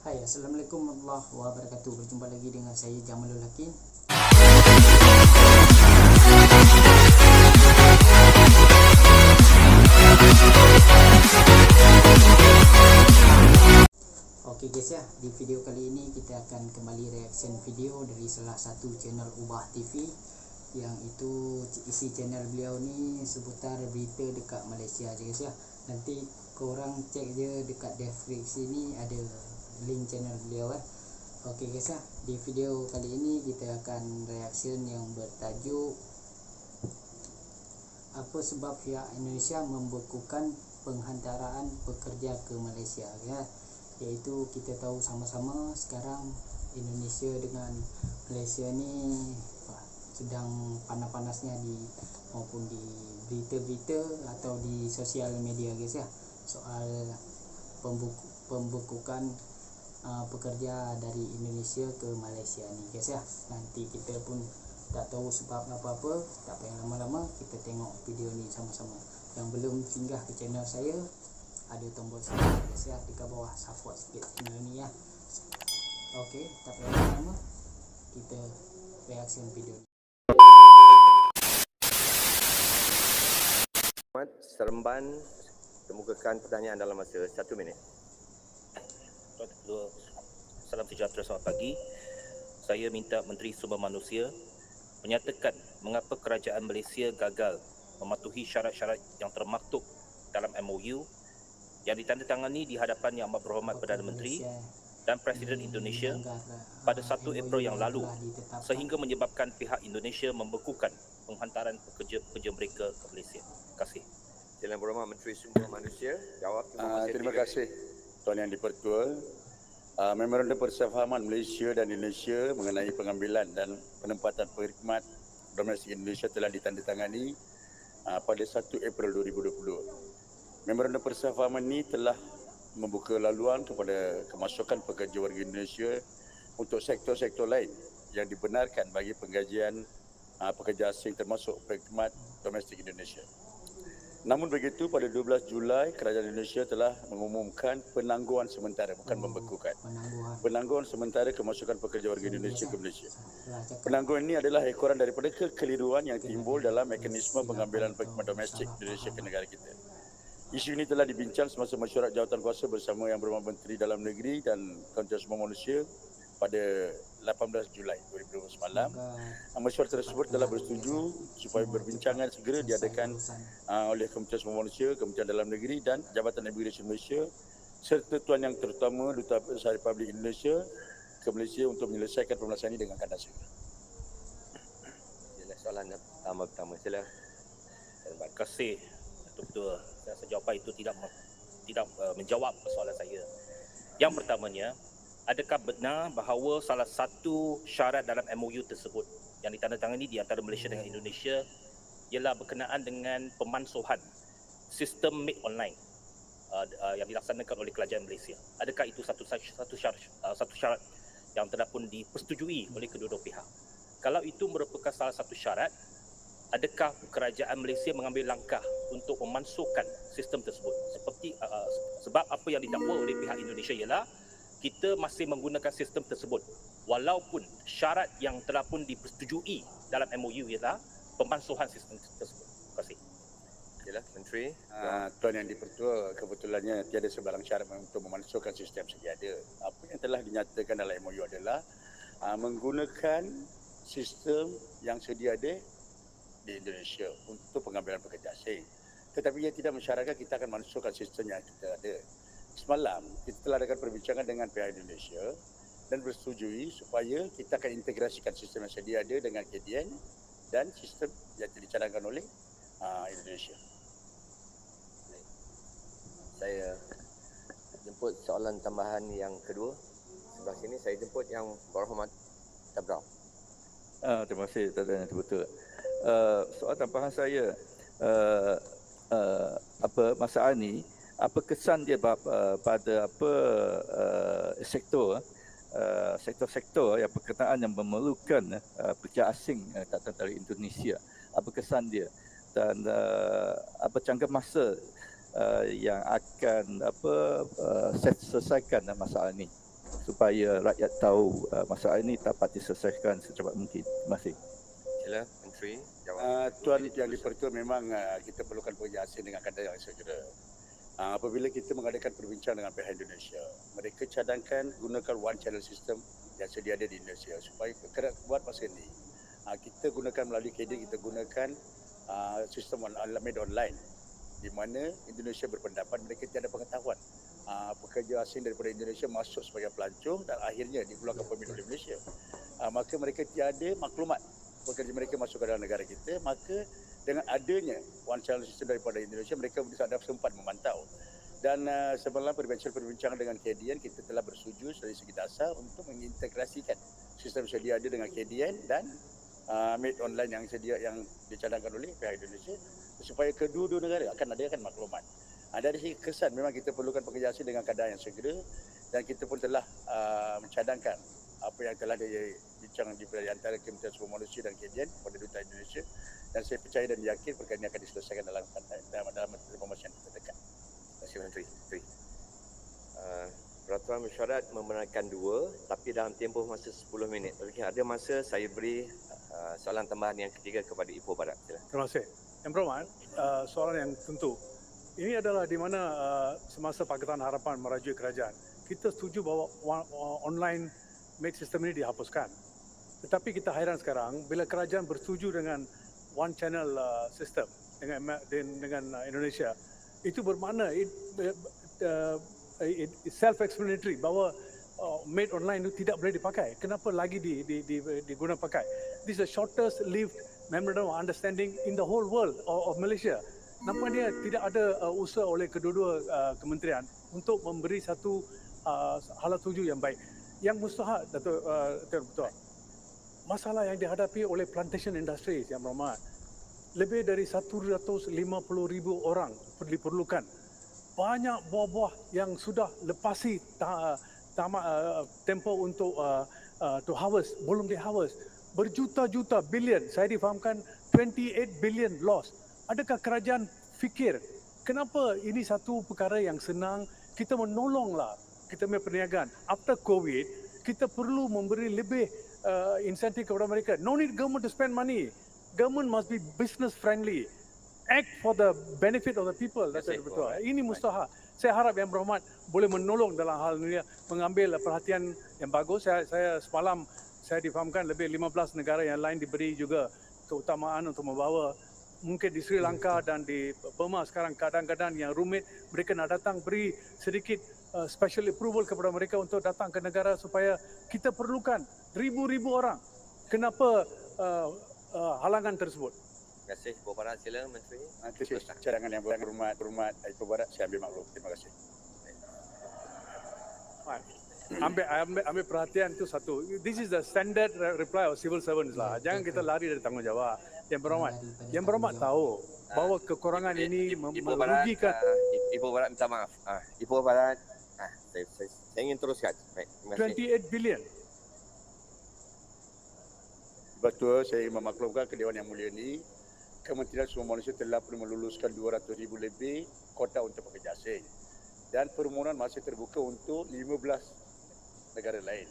Hai, Assalamualaikum warahmatullahi wabarakatuh. Berjumpa lagi dengan saya Jamalul Hakim. Oke guys ya, di video kali ini kita akan kembali reaction video dari salah satu channel Ubah TV, yang itu isi channel beliau ni seputar berita dekat Malaysia je guys ya. Nanti korang cek je dekat deskripsi ni ada link channel beliau Oke guys ya, di video kali ini kita akan reaction yang bertajuk apa sebab pihak Indonesia membekukan penghantaran pekerja ke Malaysia ya. Iaitu kita tahu sama-sama sekarang Indonesia dengan Malaysia ni sedang panas-panasnya maupun di berita-berita atau di sosial media guys ya, soal pembekukan pekerja dari Indonesia ke Malaysia ni guys ya. Nanti kita pun tak tahu sebab apa-apa, tak payah lama-lama, kita tengok video ni sama-sama. Yang belum singgah ke channel saya, ada tombol subscribe guys ya, dekat bawah, support sikit channel ni ya. Okey, tak payah lama-lama, kita reaction video ni. Seremban kemukakan pertanyaan dalam masa 1 minit. Salam sejahtera, selamat pagi. Saya minta Menteri Sumber Manusia menyatakan mengapa kerajaan Malaysia gagal mematuhi syarat-syarat yang termaktub dalam MOU yang ditandatangani di hadapan Yang Amat Berhormat Perdana Menteri dan Presiden Indonesia pada 1 April yang lalu, sehingga menyebabkan pihak Indonesia membekukan penghantaran pekerja-pekerja mereka ke Malaysia. Terima kasih. Yang Berhormat Menteri Sumber Manusia jawab. Terima kasih Tuan Yang di-Pertua. Memorandum Persefahaman Malaysia dan Indonesia mengenai pengambilan dan penempatan perkhidmat domestik Indonesia telah ditandatangani pada 1 April 2020. Memorandum Persefahaman ini telah membuka laluan kepada kemasukan pekerja warga Indonesia untuk sektor-sektor lain yang dibenarkan bagi penggajian pekerja asing termasuk perkhidmat domestik Indonesia. Namun begitu, pada 12 Julai, Kerajaan Indonesia telah mengumumkan penangguhan sementara, bukan membekukan. Penangguhan sementara kemasukan pekerja warga Indonesia ke Malaysia. Penangguhan ini adalah ekoran daripada kekeliruan yang timbul dalam mekanisme pengambilan perkhidmat domestik Indonesia ke negara kita. Isu ini telah dibincang semasa mesyuarat jawatan kuasa bersama Yang Berhormat Menteri Dalam Negeri dan Kementerian Sumber Manusia pada 18 Julai 2020 semalam. Mesyuarat tersebut telah bersetuju supaya berbincangan segera diadakan oleh Kementerian Sumber Manusia, Kementerian Dalam Negeri dan Jabatan Imigresen Malaysia serta Tuan Yang Terutama Duta Besar Republik Indonesia ke Malaysia untuk menyelesaikan pembahasan ini dengan kadar segera. Soalan pertama, sila. Terima kasih Datuk Ketua. Saya rasa jawapan itu tidak menjawab persoalan saya. Yang pertamanya, adakah benar bahawa salah satu syarat dalam MOU tersebut yang ditandatangani di antara Malaysia dengan Indonesia ialah berkenaan dengan pemansuhan sistem made online yang dilaksanakan oleh kerajaan Malaysia? Adakah itu satu syarat yang telah pun dipersetujui oleh kedua-dua pihak? Kalau itu merupakan salah satu syarat, adakah kerajaan Malaysia mengambil langkah untuk memansuhkan sistem tersebut? Sebab apa yang didakwa oleh pihak Indonesia ialah kita masih menggunakan sistem tersebut walaupun syarat yang telah pun dipersetujui dalam MOU ialah pemansuhan sistem tersebut. Terima kasih. Yalah, Menteri. Tuan Yang di-Pertua, kebetulannya tiada sebarang syarat untuk memansuhkan sistem sedia ada. Apa yang telah dinyatakan dalam MOU adalah menggunakan sistem yang sedia ada di Indonesia untuk pengambilan pekerja asing. Tetapi ia tidak mensyaratkan kita akan mansuhkan sistem yang kita ada. Semalam kita telah adakan perbincangan dengan pihak Indonesia dan bersetujui supaya kita akan integrasikan sistem yang sedia ada dengan KDN dan sistem yang dicanangkan oleh Indonesia. Saya jemput soalan tambahan yang kedua. Sebelah sini saya jemput Yang Berhormat Tabrau. Terima kasih Tuan Yang Betul. Soal tambahan saya, masalah ini, apa kesan dia pada sektor-sektor yang berkenaan yang memerlukan pekerja asing datang dari Indonesia? Apa kesan dia dan apa jangka masa yang akan selesaikan masalah ini? supaya rakyat tahu masalah ini dapat diselesaikan secepat mungkin. Terima kasih. Sila Menteri jawab. Tuan yang dipertua memang kita perlukan pekerja asing dengan kadar yang segera. Apabila kita mengadakan perbincangan dengan pihak Indonesia, mereka cadangkan gunakan one channel system yang sedia ada di Indonesia supaya buat masa ini. Kita gunakan melalui KD, kita gunakan sistem made online di mana Indonesia berpendapat mereka tiada pengetahuan. Pekerja asing daripada Indonesia masuk sebagai pelancong dan akhirnya dikeluarkan pemilik oleh Malaysia. Maka mereka tiada maklumat pekerja mereka masuk ke dalam negara kita, maka dengan adanya one channel system daripada Indonesia, mereka bisa sempat memantau. Dan sebelum perbincangan dengan KDN, kita telah bersetuju dari segi dasar untuk mengintegrasikan sistem sedia ada dengan KDN dan made online yang sedia yang dicadangkan oleh pihak Indonesia supaya kedua-dua negara akan adakan maklumat. Dari segi kesan memang kita perlukan pekerja asing dengan kadar yang segera dan kita pun telah mencadangkan apa yang telah dibincang di antara Kementerian Sumber Manusia dan KDN kepada Duta Indonesia, dan saya percaya dan yakin perkara ini akan diselesaikan dalam tempoh masa yang terdekat. Terima kasih Menteri. Peraturan mesyuarat membenarkan 2 tapi dalam tempoh masa 10 minit. Tapi ada masa saya beri soalan tambahan yang ketiga kepada Ipoh Barat. Sila. Terima kasih. Yang berhormat, soalan yang tentu. Ini adalah di mana semasa Pakatan Harapan merajuk kerajaan, kita setuju bahawa online made system ini dihapuskan. Tetapi kita hairan sekarang bila kerajaan bersetuju dengan one channel system dengan Indonesia. Itu bermakna self-explanatory bahawa made online itu tidak boleh dipakai. Kenapa lagi diguna pakai? This is the shortest lived memorandum of understanding in the whole world of Malaysia. Nampaknya tidak ada usaha oleh kedua-dua kementerian untuk memberi satu halat tuju yang baik. Yang mustahak, Datuk Ketua, masalah yang dihadapi oleh plantation industries yang berhormat, lebih dari 150,000 orang diperlukan. Banyak buah-buah yang sudah lepasi tempoh untuk to harvest, belum di-harvest. Berjuta-juta bilion, saya difahamkan 28 billion loss. Adakah kerajaan fikir kenapa ini satu perkara yang senang, kita menolonglah kita punya perniagaan. After COVID, kita perlu memberi lebih insentif kepada mereka. No need government to spend money. Government must be business friendly. Act for the benefit of the people. Ini mustahak. Saya harap Yang Berhormat boleh menolong dalam hal ini, mengambil perhatian yang bagus. Saya semalam saya difahamkan lebih 15 negara yang lain diberi juga keutamaan untuk membawa. Mungkin di Sri Lanka dan di Burma sekarang kadang-kadang yang rumit, mereka nak datang beri sedikit special approval kepada mereka untuk datang ke negara supaya kita perlukan ribu-ribu orang. Kenapa halangan tersebut? Terima kasih. Ipoh Barat sila Menteri. Terima kasih cadangan yang berhormat Ipoh Barat, saya ambil maklum. Terima kasih. Ambil perhatian itu satu. This is the standard reply of civil servants lah. Jangan kita lari dari tanggungjawab. Yang berhormat tahu bahawa kekurangan ini merugikan. Ipoh Barat minta maaf. Ipoh Barat, saya ingin teruskan. Baik, terima kasih. 28 billion. Betul, saya memaklumkan ke Dewan Yang Mulia ini, Kementerian Sumber Manusia telah pun meluluskan 200,000 lebih kota untuk pekerja asing. Dan permohonan masih terbuka untuk 15 negara lain.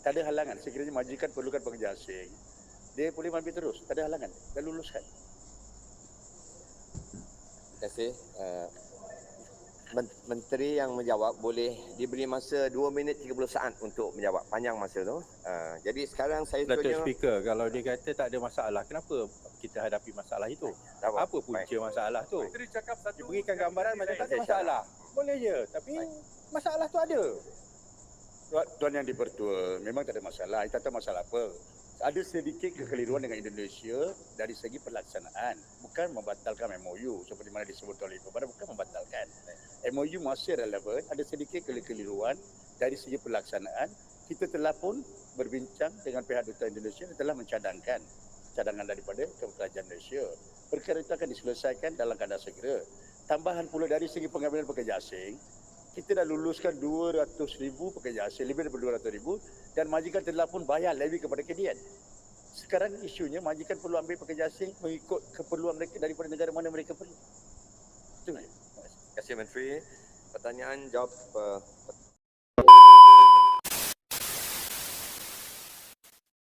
Tak ada halangan. Sekiranya majikan perlukan pekerja asing, dia boleh ambil terus. Tak ada halangan. Dan luluskan. Terima kasih. Menteri yang menjawab boleh diberi masa 2 minit 30 saat untuk menjawab. Panjang masa tu. Jadi sekarang saya Datuk Speaker, kalau dia kata tak ada masalah, kenapa kita hadapi masalah itu? Apa punca masalah tu? Menteri cakap satu. Dia berikan gambaran macam tak ada masalah. Boleh je, tapi masalah tu ada. Tuan Yang Dipertua, memang tak ada masalah. Tak tahu masalah apa. Ada sedikit kekeliruan dengan Indonesia dari segi pelaksanaan. Bukan membatalkan MOU seperti mana disebut oleh Ipoh Barat, bukan membatalkan. MOU masih relevan, ada sedikit kekeliruan dari segi pelaksanaan. Kita telah pun berbincang dengan pihak Duta Indonesia dan telah mencadangkan cadangan daripada Kerajaan Malaysia. Perkara itu akan diselesaikan dalam keadaan segera. Tambahan pula dari segi pengambilan pekerja asing, kita dah luluskan 200,000 pekerja asing, lebih daripada 200,000, dan majikan telah pun bayar levy kepada KDN. Sekarang isunya majikan perlu ambil pekerja asing mengikut keperluan mereka daripada negara mana mereka perlu. Terima kasih. Terima kasih Menteri. Pertanyaan jawab